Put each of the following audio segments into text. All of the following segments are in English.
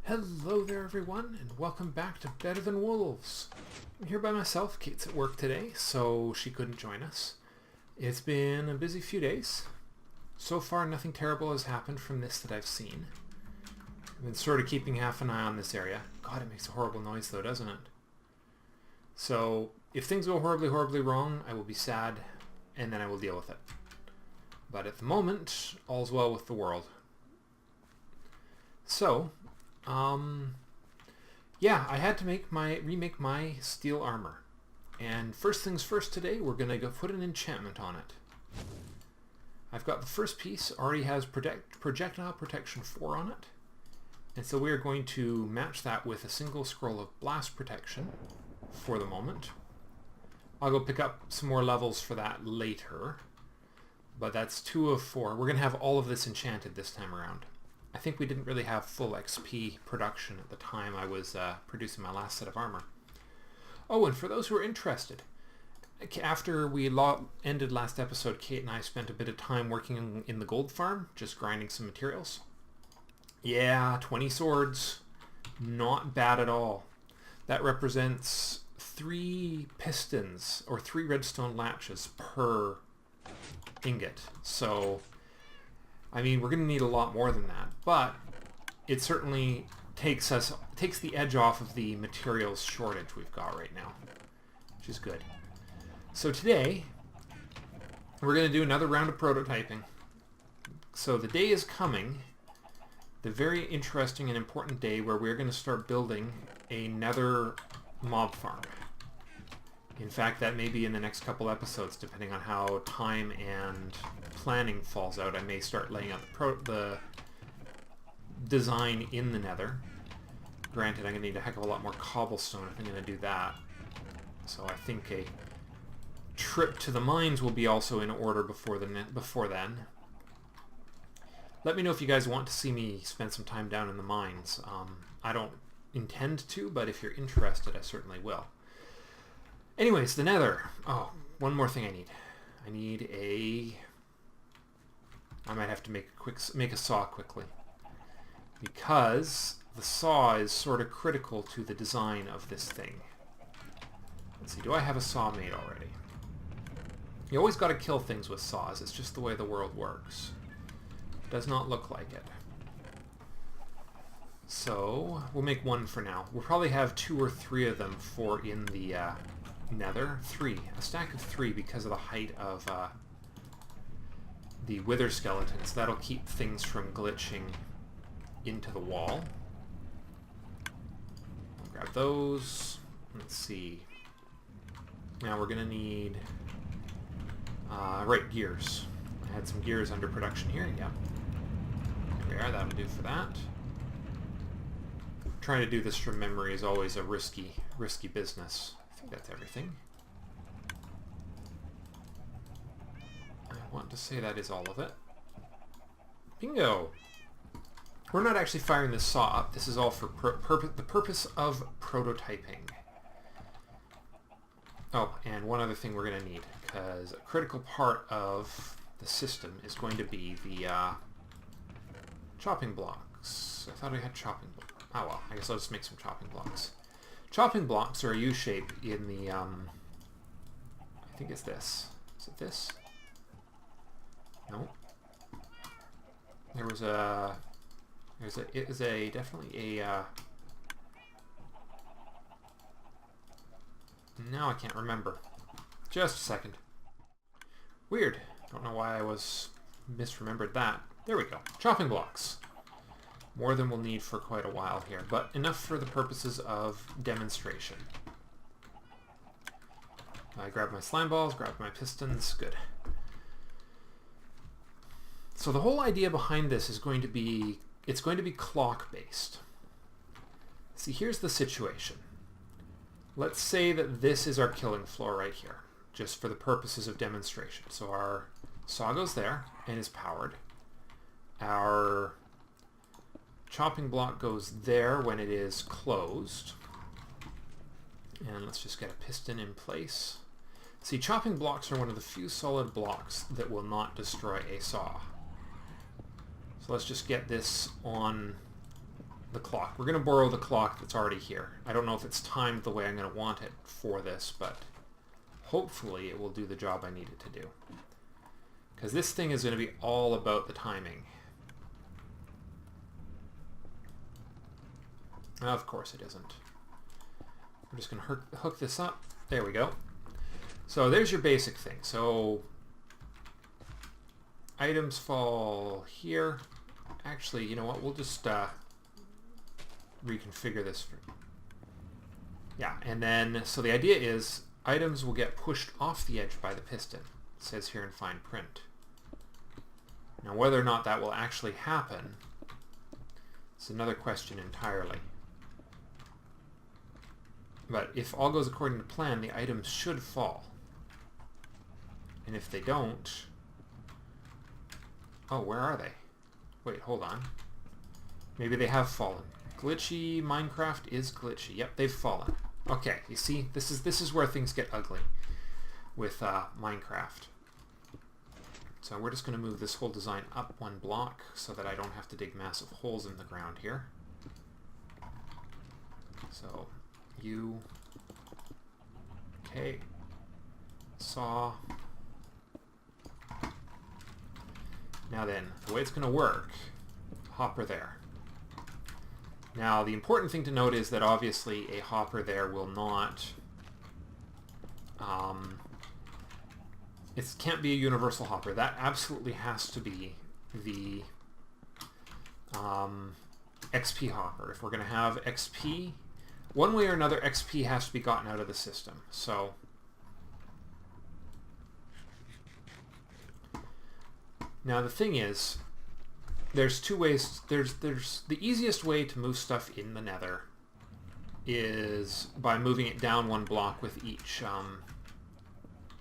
Hello there everyone, and welcome back to Better Than Wolves. I'm here by myself. Kate's at work today, so she couldn't join us. It's been a busy few days. So far nothing terrible has happened from this that I've seen. I've been sort of keeping half an eye on this area. God, it makes a horrible noise though, doesn't it? So if things go horribly wrong, I will be sad, and then I will deal with it. But at the moment, all's well with the world. So, yeah, I had to remake my steel armor. And first things first today, we're going to go put an enchantment on it. I've got the first piece, already has projectile protection 4 on it. And so we are going to match that with a single scroll of blast protection for the moment. I'll go pick up some more levels for that later. But that's 2 of 4. We're going to have all of this enchanted this time around. I think we didn't really have full XP production at the time I was producing my last set of armor. Oh, and for those who are interested, after we ended last episode, Kate and I spent a bit of time working in the gold farm, just grinding some materials. Yeah, 20 swords. Not bad at all. That represents 3 pistons, or 3 redstone latches per ingot. So, I mean, we're going to need a lot more than that, but it certainly takes the edge off of the materials shortage we've got right now, which is good. So today, we're going to do another round of prototyping. So the day is coming, the very interesting and important day where we're going to start building a nether mob farm. In fact, that may be in the next couple episodes, depending on how time and planning falls out. I may start laying out the design in the nether. Granted, I'm going to need a heck of a lot more cobblestone if I'm going to do that. So I think a trip to the mines will be also in order before then. Let me know if you guys want to see me spend some time down in the mines. I don't intend to, but if you're interested, I certainly will. Anyways, the nether. Oh, one more thing I need. I might have to make a saw quickly, because the saw is sort of critical to the design of this thing. Let's see, do I have a saw made already? You always got to kill things with saws. It's just the way the world works. Does not look like it. So we'll make one for now. We'll probably have 2 or 3 of them for in the nether. 3. A stack of 3 because of the height of the wither skeletons. That'll keep things from glitching into the wall. I'll grab those. Let's see. Now we're going to need right, gears. I had some gears under production here. Yeah. There we are. That'll do for that. Trying to do this from memory is always a risky business. I think that's everything. I want to say that is all of it. Bingo! We're not actually firing this saw up. This is all for the purpose of prototyping. Oh, and one other thing we're going to need, because a critical part of the system is going to be the chopping blocks. I thought I had chopping blocks. Oh well, I guess I'll just make some chopping blocks. Chopping blocks are a U-shape in the, I think it's this. Is it this? No. Definitely a, now I can't remember. Just a second. Weird. Don't know why I misremembered that. There we go. Chopping blocks. More than we'll need for quite a while here, but enough for the purposes of demonstration. I grabbed my slime balls, grabbed my pistons, good. So the whole idea behind this is going to be, it's going to be clock based. See, here's the situation. Let's say that this is our killing floor right here, just for the purposes of demonstration. So our saw goes there and is powered. Our chopping block goes there when it is closed. And let's just get a piston in place. See, chopping blocks are one of the few solid blocks that will not destroy a saw. So let's just get this on the clock. We're going to borrow the clock that's already here. I don't know if it's timed the way I'm going to want it for this, but hopefully it will do the job I need it to do. Because this thing is going to be all about the timing. Of course it isn't. We're just going to hook this up. There we go. So there's your basic thing. So items fall here. Actually, you know what? We'll just reconfigure this. Yeah, and then, so the idea is items will get pushed off the edge by the piston. It says here in fine print. Now, whether or not that will actually happen is another question entirely. But if all goes according to plan, the items should fall. And if they don't... Oh, where are they? Wait, hold on. Maybe they have fallen. Glitchy Minecraft is glitchy. Yep, they've fallen. Okay, you see, this is where things get ugly with Minecraft. So we're just going to move this whole design up one block so that I don't have to dig massive holes in the ground here. So... Okay. Saw. Now then, the way it's going to work, hopper there. Now, the important thing to note is that obviously a hopper there will not... it can't be a universal hopper. That absolutely has to be the XP hopper. If we're going to have XP... One way or another, XP has to be gotten out of the system. So, now the thing is, there's two ways. There's the easiest way to move stuff in the Nether is by moving it down one block with each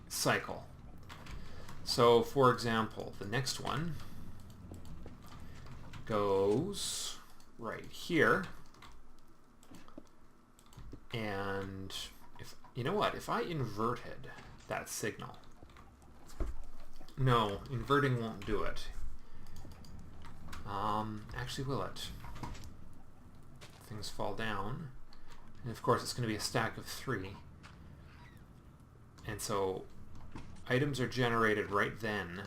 cycle. So, for example, the next one goes right here. And if you know what, if I inverted that signal, no, inverting won't do it. Actually, will it? Things fall down, and of course it's going to be a stack of 3. And so items are generated right then.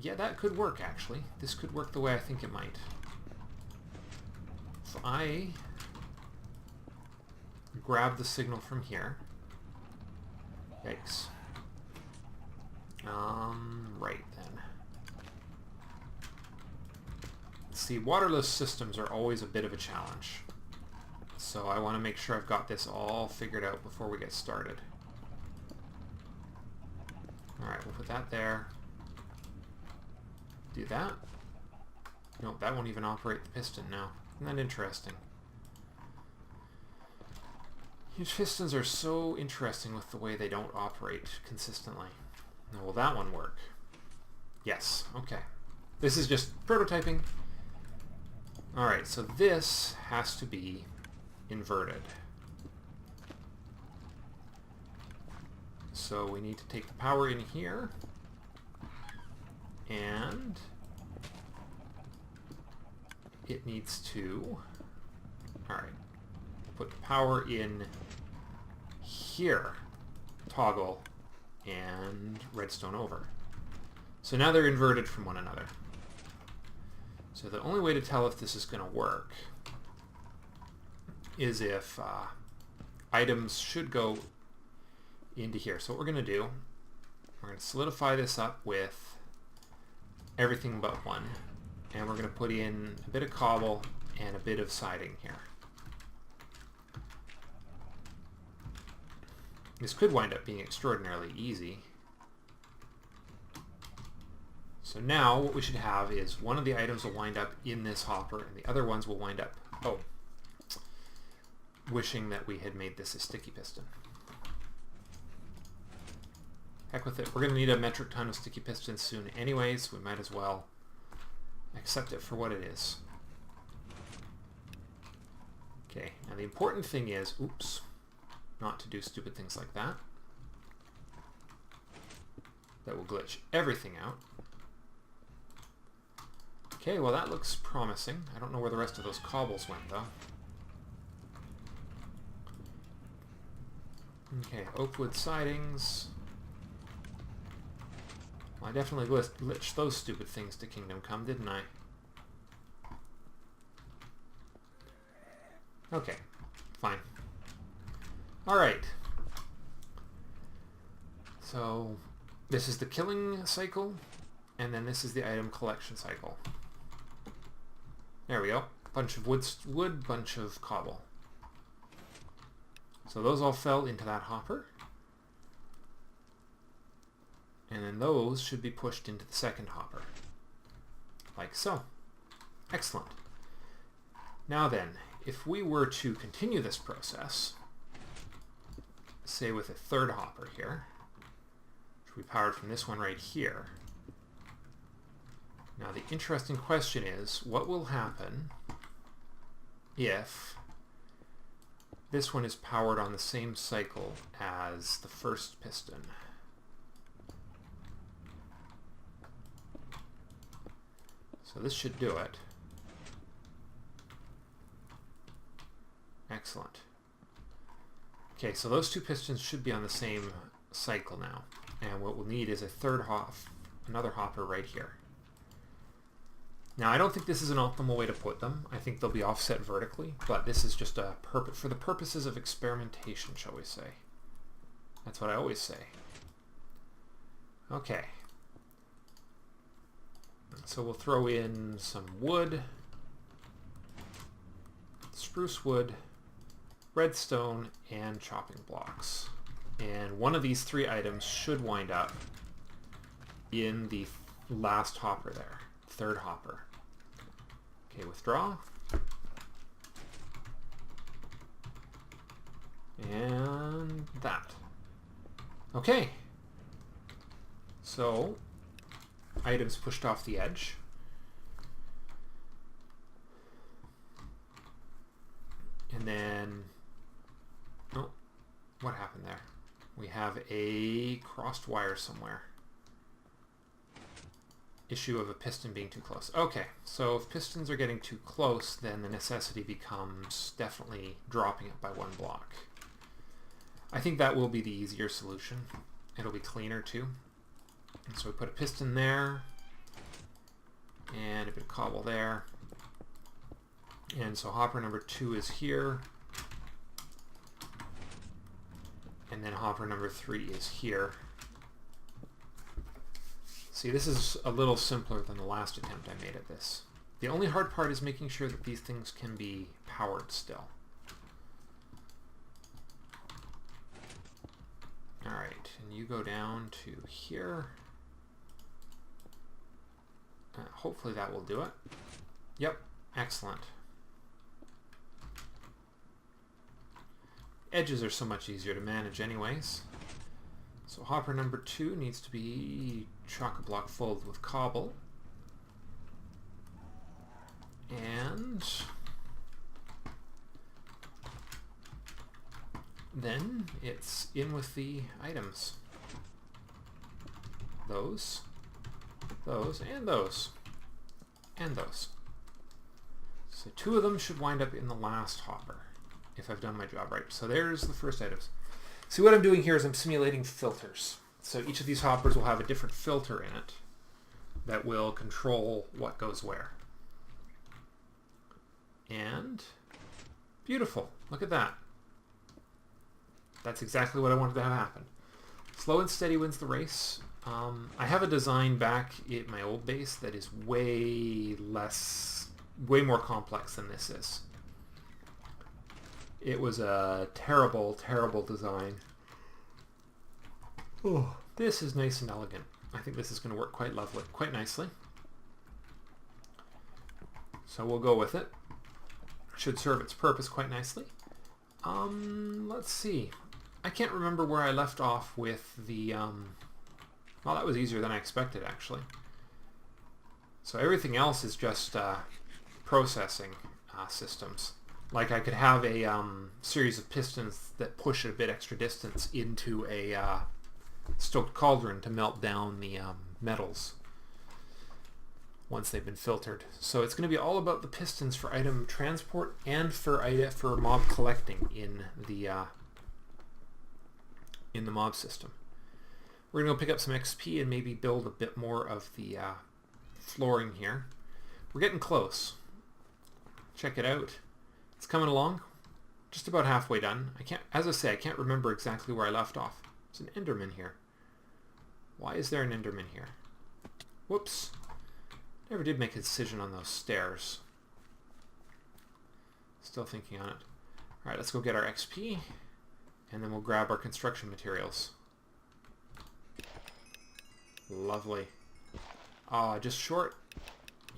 Yeah, that could work actually. This could work the way I think it might. If I grab the signal from here. Yikes. Right then. See, waterless systems are always a bit of a challenge. So I want to make sure I've got this all figured out before we get started. Alright, we'll put that there. Do that. Nope, that won't even operate the piston now. Isn't that interesting? These pistons are so interesting with the way they don't operate consistently. Now, will that one work? Yes, okay. This is just prototyping. Alright, so this has to be inverted. So we need to take the power in here, and it needs to, alright, put the power in here, toggle, and redstone over. So now they're inverted from one another. So the only way to tell if this is going to work is if items should go into here. So what we're going to do, we're going to solidify this up with everything but one. And we're going to put in a bit of cobble and a bit of siding here. This could wind up being extraordinarily easy. So now what we should have is one of the items will wind up in this hopper and the other ones will wind up, wishing that we had made this a sticky piston. Heck with it. We're going to need a metric ton of sticky pistons soon anyways. We might as well accept it for what it is. Okay, now the important thing is, oops, not to do stupid things like that. That will glitch everything out. Okay, well that looks promising. I don't know where the rest of those cobbles went though. Okay, oak wood sidings. Well, I definitely glitched those stupid things to Kingdom Come, didn't I? Okay, fine. Alright. So, this is the killing cycle, and then this is the item collection cycle. There we go. Bunch of wood, bunch of cobble. So those all fell into that hopper. And then those should be pushed into the second hopper. Like so. Excellent. Now then, if we were to continue this process, say with a third hopper here, which we powered from this one right here. Now the interesting question is, what will happen if this one is powered on the same cycle as the first piston? So this should do it. Excellent. Okay, so those two pistons should be on the same cycle now. And what we'll need is a third another hopper right here. Now I don't think this is an optimal way to put them. I think they'll be offset vertically, but this is just a for the purposes of experimentation, shall we say. That's what I always say. Okay. So we'll throw in some wood, spruce wood, redstone, and chopping blocks. And one of these three items should wind up in the last hopper there, third hopper. Okay, withdraw. And that. Okay. So, items pushed off the edge. And then, oh, what happened there? We have a crossed wire somewhere. Issue of a piston being too close. Okay, so if pistons are getting too close, then the necessity becomes definitely dropping it by one block. I think that will be the easier solution. It'll be cleaner too. And so we put a piston there, and a bit of cobble there. And so hopper number 2 is here. And then hopper number 3 is here. See, this is a little simpler than the last attempt I made at this. The only hard part is making sure that these things can be powered still. Alright, and you go down to here. Hopefully that will do it. Yep, excellent. Edges are so much easier to manage anyways. So hopper number 2 needs to be chock-a-block full with cobble. And then it's in with the items. Those, and those, and those. So 2 of them should wind up in the last hopper, if I've done my job right. So there's the first items. See, what I'm doing here is I'm simulating filters. So each of these hoppers will have a different filter in it that will control what goes where. And beautiful. Look at that. That's exactly what I wanted to have happen. Slow and steady wins the race. I have a design back at my old base that is way more complex than this is. It was a terrible, terrible design. Oh, this is nice and elegant. I think this is going to work quite nicely. So we'll go with it. Should serve its purpose quite nicely. Let's see. I can't remember where I left off with the... well, that was easier than I expected, actually. So everything else is just processing systems. Like I could have a series of pistons that push a bit extra distance into a stoked cauldron to melt down the metals. once they've been filtered. So it's going to be all about the pistons for item transport and for mob collecting in the mob system. We're going to go pick up some XP and maybe build a bit more of the flooring here. We're getting close. Check it out. It's coming along. Just about halfway done. As I say, I can't remember exactly where I left off. There's an Enderman here. Why is there an Enderman here? Whoops. Never did make a decision on those stairs. Still thinking on it. Alright, let's go get our XP. And then we'll grab our construction materials. Lovely. Just short?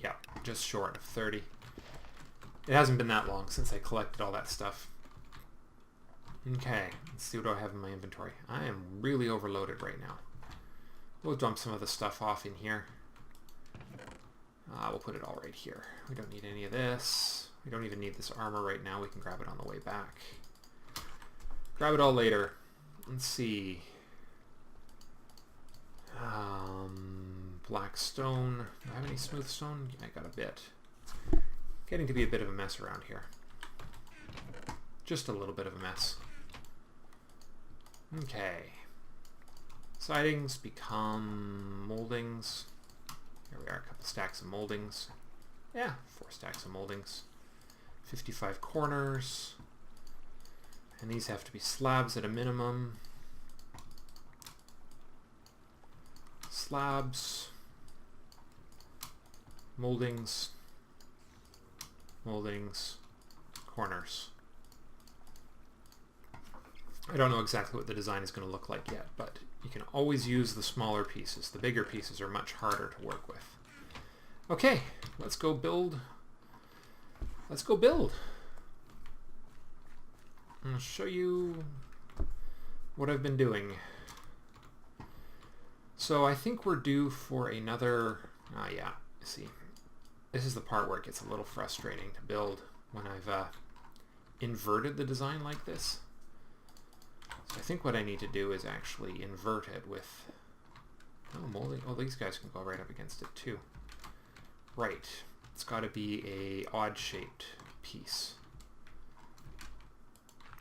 Yeah, just short of 30. It hasn't been that long since I collected all that stuff. Okay, let's see what I have in my inventory. I am really overloaded right now. We'll dump some of the stuff off in here. We'll put it all right here. We don't need any of this. We don't even need this armor right now. We can grab it on the way back. Grab it all later. Let's see. Black stone. Do I have any smooth stone? I got a bit. Getting to be a bit of a mess around here. Just a little bit of a mess. Okay. Sidings become moldings. Here we are, a couple stacks of moldings. Yeah, 4 stacks of moldings. 55 corners. And these have to be slabs at a minimum. Slabs. Moldings. Moldings. Corners. I don't know exactly what the design is going to look like yet, but you can always use the smaller pieces. The bigger pieces are much harder to work with. Okay, let's go build. Let's go build. I'll show you what I've been doing. So I think we're due for another... yeah, see. This is the part where it gets a little frustrating to build when I've inverted the design like this. So I think what I need to do is actually invert it with... Oh, molding. Oh, these guys can go right up against it too. Right. It's got to be a odd-shaped piece.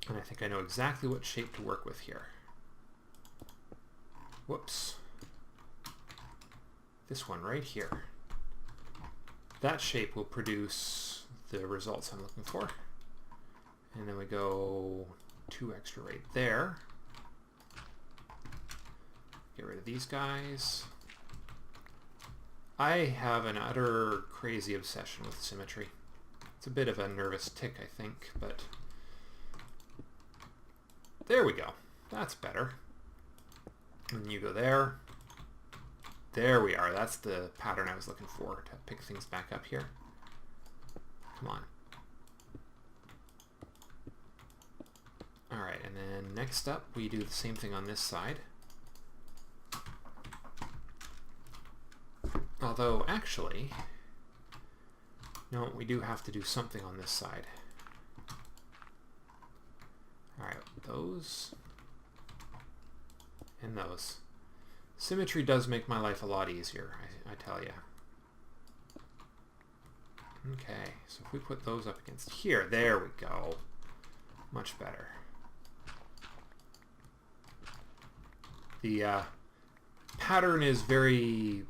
And I think I know exactly what shape to work with here. Whoops. This one right here. That shape will produce the results I'm looking for. And then we go 2 extra right there. Get rid of these guys. I have an utter crazy obsession with symmetry. It's a bit of a nervous tic, I think, but there we go. That's better. And you go there. There we are. That's the pattern I was looking for to pick things back up here. Come on. Alright, and then next up we do the same thing on this side. Although, actually, no, we do have to do something on this side. Alright, those and those. Symmetry does make my life a lot easier, I tell you. Okay, so if we put those up against here, there we go. Much better. The pattern is very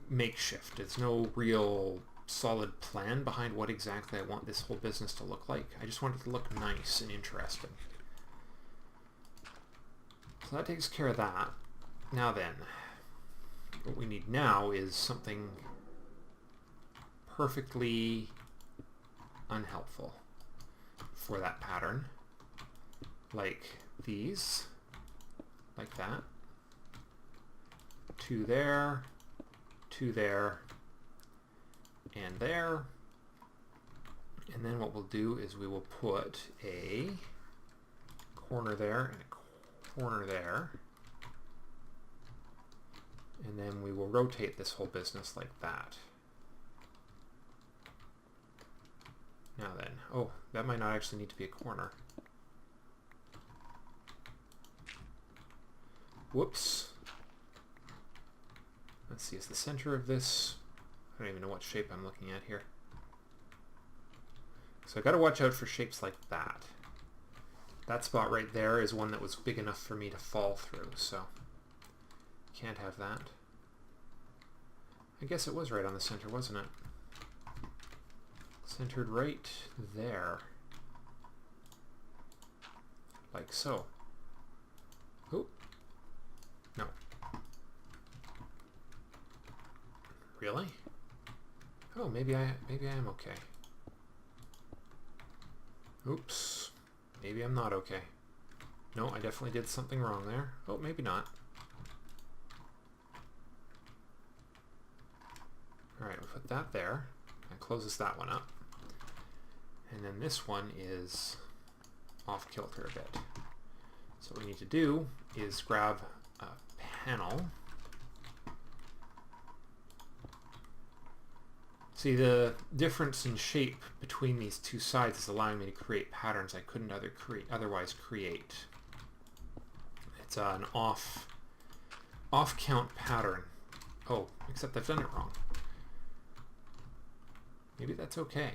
makeshift. There's no real solid plan behind what exactly I want this whole business to look like. I just want it to look nice and interesting. So that takes care of that. Now then, what we need now is something perfectly unhelpful for that pattern. Like these. Like that. 2 there. 2 there. And there. And then what we'll do is we will put a corner there and a corner there. And then we will rotate this whole business like that. Now then, oh, that might not actually need to be a corner. Whoops. Let's see, is the center of this I don't even know what shape I'm looking at here. So I got to watch out for shapes like that. That spot right there is one that was big enough for me to fall through, so can't have that. I guess it was right on the center, wasn't it? Centered right there. Like so. Oh. No. Really? Oh, maybe I am okay. Oops. Maybe I'm not okay. No, I definitely did something wrong there. Oh, maybe not. Alright, we'll put that there. That closes that one up. And then this one is off kilter a bit. So what we need to do is grab a panel. See, the difference in shape between these two sides is allowing me to create patterns I couldn't otherwise create. It's an off count pattern. Oh, except I've done it wrong. Maybe that's okay.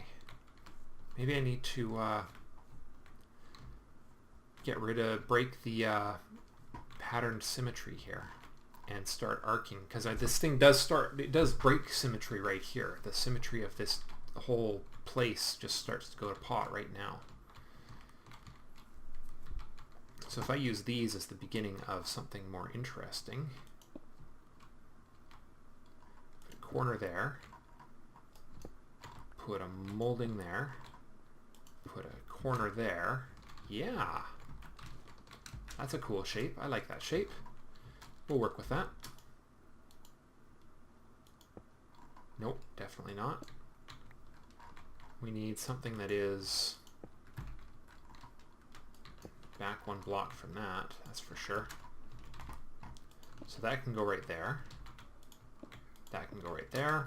Maybe I need to break the patterned symmetry here and start arcing, because this thing does break symmetry right here. The symmetry of this whole place just starts to go to pot right now. So if I use these as the beginning of something more interesting, put a corner there, put a molding there, put a corner there. Yeah, that's a cool shape. I like that shape. We'll work with that. Nope, definitely not. We need something that is back one block from that, that's for sure. So that can go right there. That can go right there.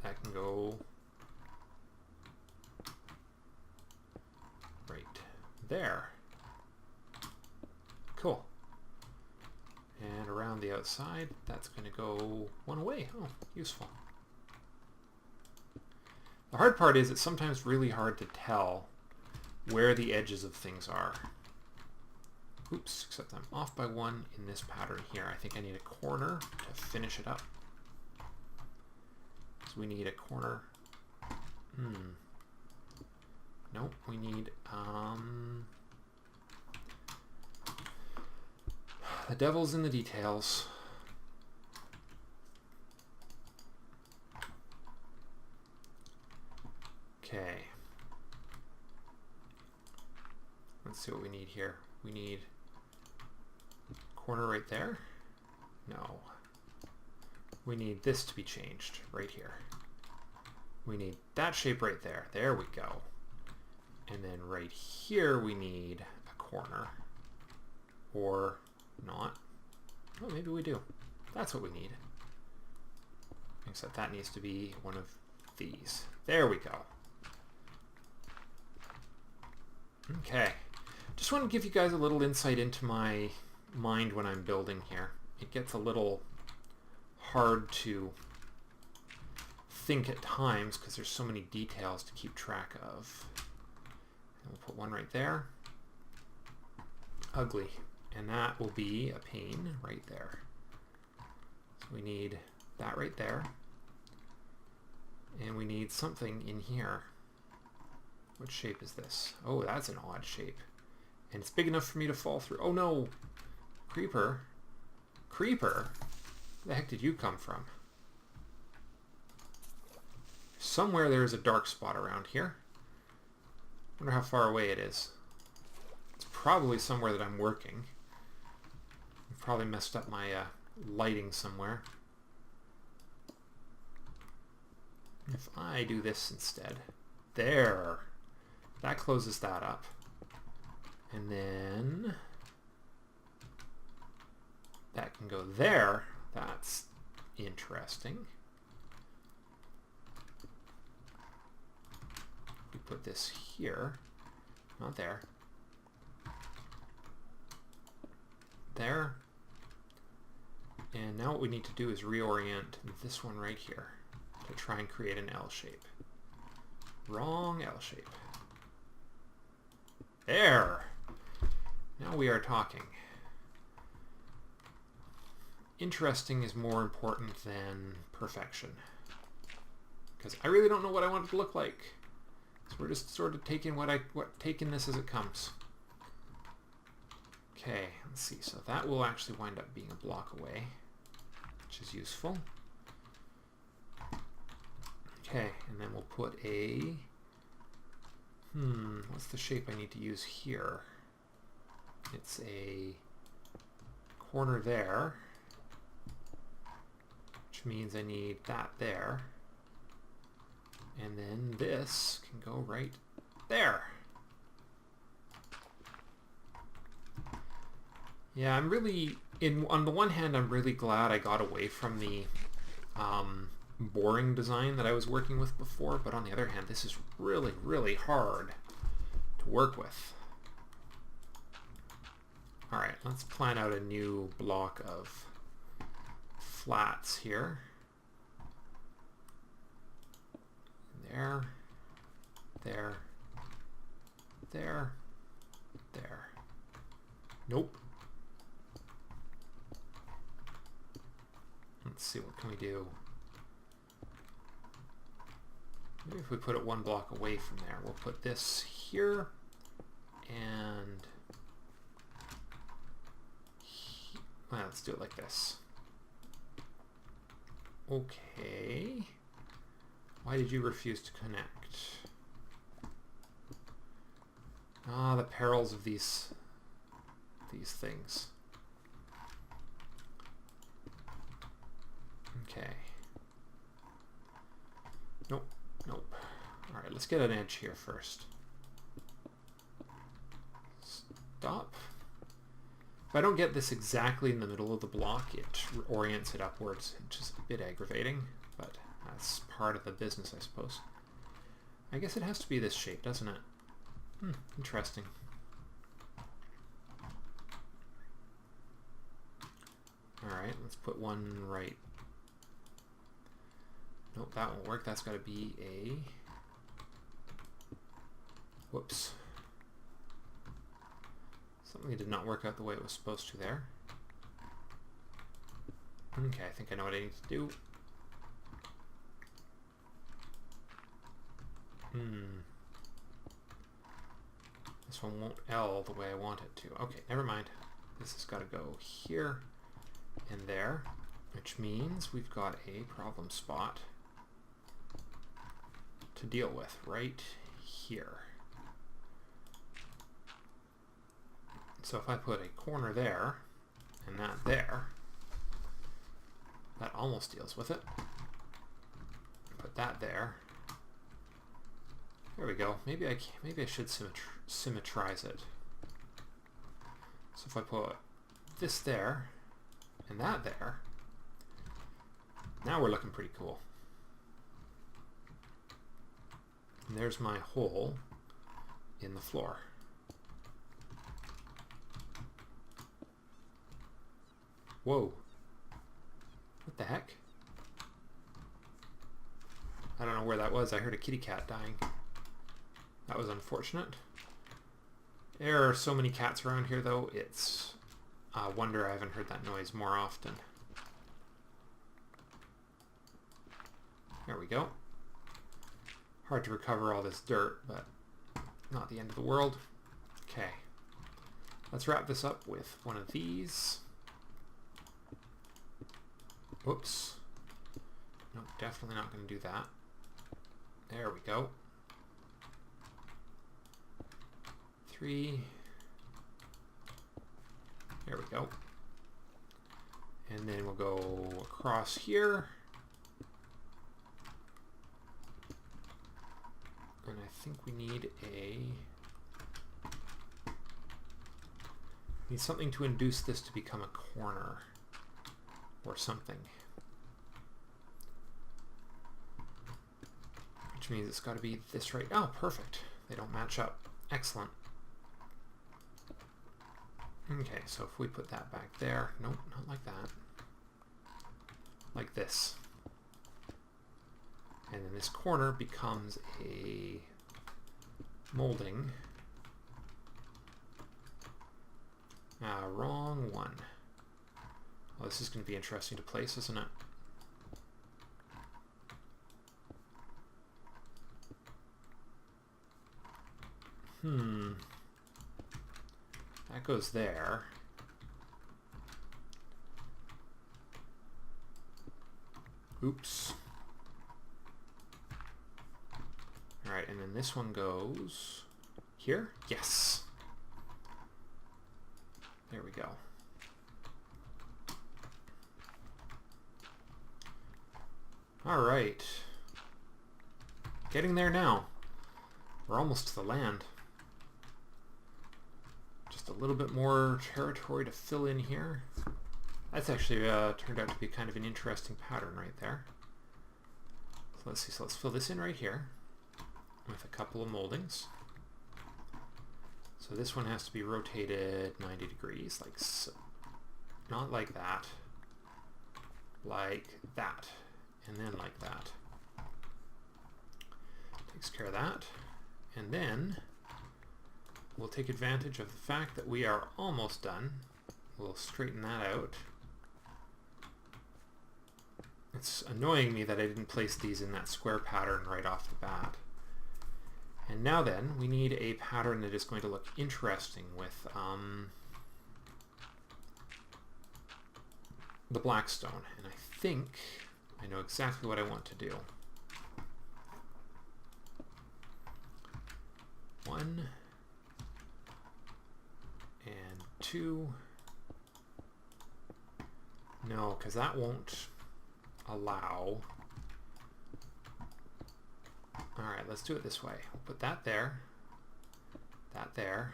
That can go right there. Cool. And around the outside, that's going to go one away. Oh, useful. The hard part is it's sometimes really hard to tell where the edges of things are. Oops, except I'm off by one in this pattern here. I think I need a corner to finish it up. So we need a corner. Nope, we need the devil's in the details. Okay. Let's see what we need here. We need corner right there. No. We need this to be changed right here. We need that shape right there. There we go. And then right here we need a corner. Or not. Oh, maybe we do. That's what we need. Except that needs to be one of these. There we go. Okay. Just want to give you guys a little insight into my mind when I'm building here. It gets a little hard to think at times because there's so many details to keep track of. And we'll put one right there. Ugly. And that will be a pane right there. So we need that right there. And we need something in here. What shape is this? Oh, that's an odd shape. And it's big enough for me to fall through. Oh no! Creeper. Creeper? Where the heck did you come from? Somewhere there's a dark spot around here. Wonder how far away it is. It's probably somewhere that I'm working. I've probably messed up my lighting somewhere. If I do this instead. There. That closes that up. And then that can go there. That's interesting. We put this here. Not there. There. And now what we need to do is reorient this one right here to try and create an L shape. Wrong L shape. There! Now we are talking. Interesting is more important than perfection. Because I really don't know what I want it to look like. So we're just sort of taking taking this as it comes. Okay, let's see. So that will actually wind up being a block away, which is useful. Okay, and then we'll put a... what's the shape I need to use here? It's a corner there, which means I need that there. And then this can go right there. Yeah, I'm really, on the one hand, I'm really glad I got away from the boring design that I was working with before, but on the other hand, this is really, really hard to work with. Alright, let's plan out a new block of flats here. There, there, there, there. Nope. Let's see, what can we do? Maybe if we put it one block away from there, we'll put this here and well, let's do it like this. Okay. Why did you refuse to connect? Ah, the perils of these things. Okay. Nope, nope. Alright, let's get an edge here first. Stop. If I don't get this exactly in the middle of the block, it orients it upwards, which is a bit aggravating, but that's part of the business, I suppose. I guess it has to be this shape, doesn't it? Interesting. Alright, let's put one right. Nope, that won't work. That's got to be a... Whoops. Something did not work out the way it was supposed to there. Okay, I think I know what I need to do. This one won't L the way I want it to. Okay, never mind. This has got to go here and there, which means we've got a problem spot to deal with right here. So if I put a corner there and that there, that almost deals with it. Put that there. There we go. Maybe I should symmetrize it. So if I put this there and that there, now we're looking pretty cool. And there's my hole in the floor. Whoa. What the heck? I don't know where that was. I heard a kitty cat dying. That was unfortunate. There are so many cats around here, though. It's a wonder I haven't heard that noise more often. There we go. Hard to recover all this dirt, but not the end of the world. Okay. Let's wrap this up with one of these. Whoops. No, definitely not going to do that. There we go. 3. There we go. And then we'll go across here. And I think we need something to induce this to become a corner or something. Which means it's got to be this right. Oh, perfect. They don't match up. Excellent. Okay, so if we put that back there, nope, not like that. like this. And then this corner becomes a molding. Wrong one. Well, this is going to be interesting to place, isn't it? That goes there. Oops. Alright, and then this one goes here? Yes! There we go. Alright. Getting there now. We're almost to the land. Just a little bit more territory to fill in here. That's actually turned out to be kind of an interesting pattern right there. So let's see, so let's fill this in right here with a couple of moldings. So this one has to be rotated 90 degrees, like so. Not like that. Like that. And then like that. Takes care of that. And then we'll take advantage of the fact that we are almost done. We'll straighten that out. It's annoying me that I didn't place these in that square pattern right off the bat. And now then, we need a pattern that is going to look interesting with the blackstone. And I think I know exactly what I want to do. 1 and 2. No, because that won't allow. Alright, let's do it this way. We'll put that there. That there.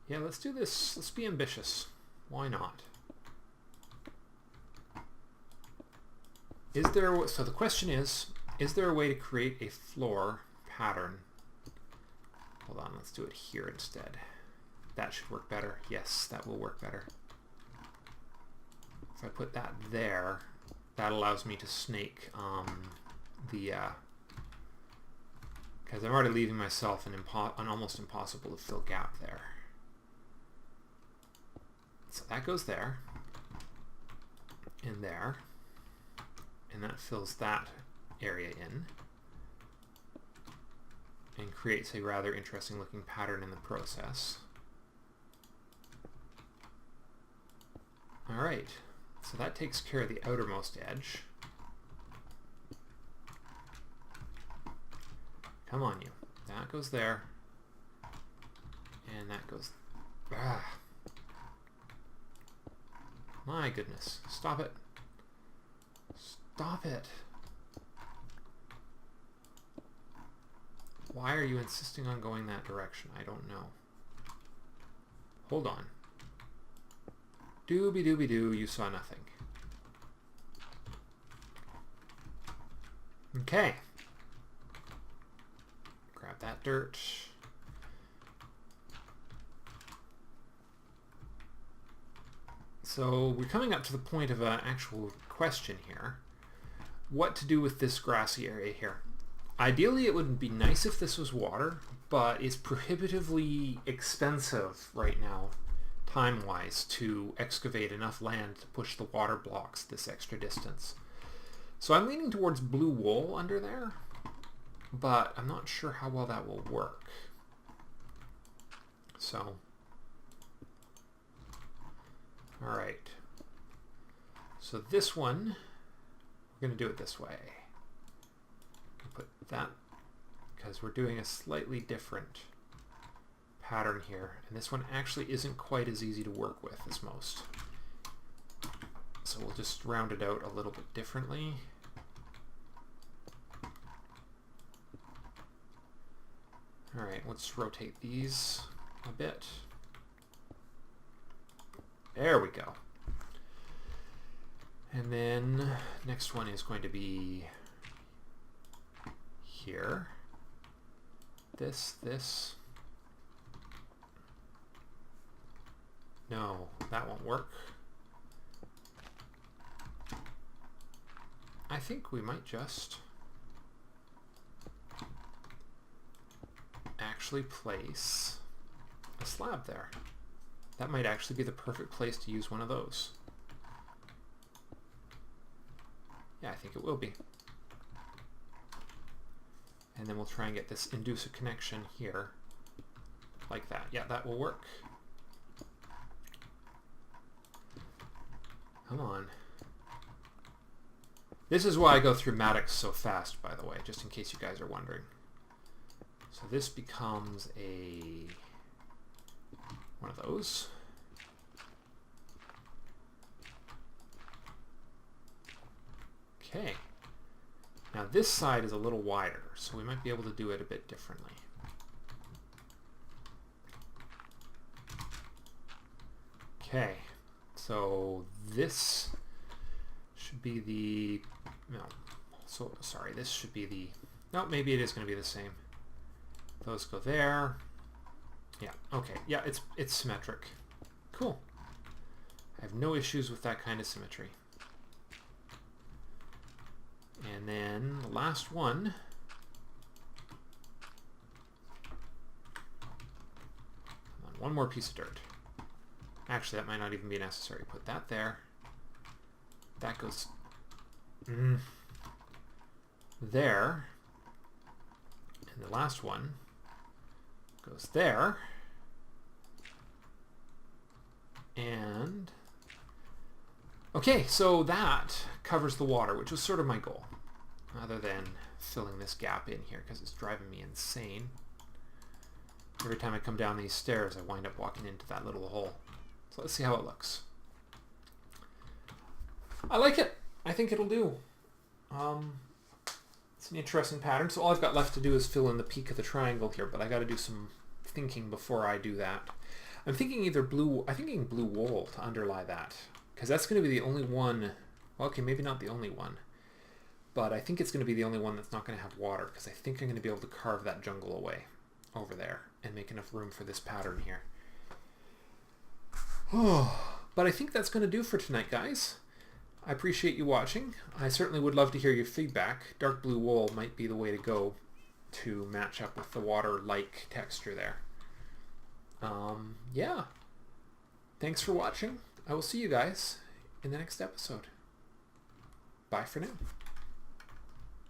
Yeah, let's do this. Let's be ambitious. Why not? So the question is there a way to create a floor pattern? Hold on, let's do it here instead. That should work better. Yes, that will work better. If I put that there, that allows me to snake because I'm already leaving myself an almost impossible to fill gap there. So that goes there, and there, and that fills that area in, and creates a rather interesting looking pattern in the process. Alright, so that takes care of the outermost edge. Come on, you. That goes there. And that goes... My goodness. Stop it. Stop it. Why are you insisting on going that direction? I don't know. Hold on. Doobie-doobie-doo, you saw nothing. Okay. Grab that dirt. So we're coming up to the point of an actual question here. What to do with this grassy area here? Ideally, it would be nice if this was water, but it's prohibitively expensive right now, time-wise, to excavate enough land to push the water blocks this extra distance. So I'm leaning towards blue wool under there, but I'm not sure how well that will work. So, alright. So this one, we're going to do it this way. Put that, because we're doing a slightly different pattern here, and this one actually isn't quite as easy to work with as most. So we'll just round it out a little bit differently. Alright, let's rotate these a bit. There we go. And then next one is going to be here. This. No, that won't work. I think we might just actually place a slab there. That might actually be the perfect place to use one of those. Yeah, I think it will be. And then we'll try and get this induce a connection here, like that. Yeah, that will work. Come on. This is why I go through Maddox so fast, by the way, just in case you guys are wondering. So this becomes one of those. Okay. Now this side is a little wider, so we might be able to do it a bit differently. Okay, so this should be the, no, so sorry, this should be the, no, maybe it is going to be the same. Those go there. Yeah, okay, yeah, it's symmetric. Cool. I have no issues with that kind of symmetry. And then the last one, come on, one more piece of dirt. Actually, that might not even be necessary. Put that there. That goes there. And the last one goes there. And okay, so that covers the water, which was sort of my goal, other than filling this gap in here because it's driving me insane. Every time I come down these stairs, I wind up walking into that little hole. So let's see how it looks. I like it. I think it'll do. It's an interesting pattern. So all I've got left to do is fill in the peak of the triangle here, but I got to do some thinking before I do that. I'm thinking either blue. I'm thinking blue wool to underlie that, because that's going to be the only one. Well, okay, maybe not the only one, but I think it's going to be the only one that's not going to have water, because I think I'm going to be able to carve that jungle away over there and make enough room for this pattern here. Oh, but I think that's going to do for tonight, guys. I appreciate you watching. I certainly would love to hear your feedback. Dark blue wool might be the way to go to match up with the water-like texture there. Yeah. Thanks for watching. I will see you guys in the next episode. Bye for now.